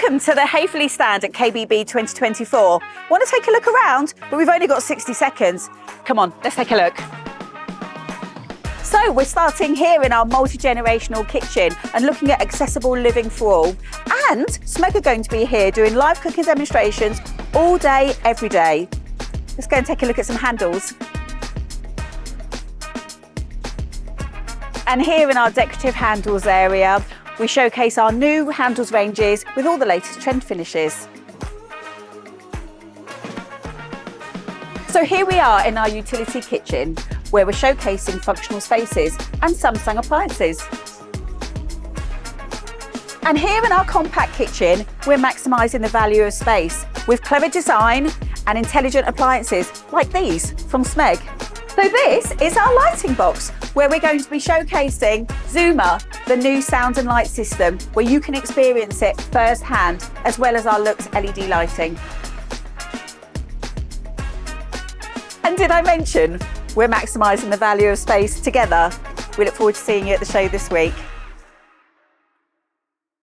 Welcome to the Häfele stand at Kbb 2024. Want to take a look around? But we've only got 60 seconds. Come on, let's take a look. So we're starting here in our multi-generational kitchen and looking at accessible living for all. And Smeg are going to be here doing live cooking demonstrations all day, every day. Let's go and take a look at some handles. And here in our decorative handles area, we showcase our new handles ranges with all the latest trend finishes. So here we are in our utility kitchen, where we're showcasing functional spaces and Samsung appliances. And here in our compact kitchen, we're maximising the value of space with clever design and intelligent appliances like these from Smeg. So this is our lighting box, where we're going to be showcasing Zoomer, the new sound and light system, where you can experience it firsthand, as well as our Lux LED lighting. And did I mention we're maximising the value of space together? We look forward to seeing you at the show this week.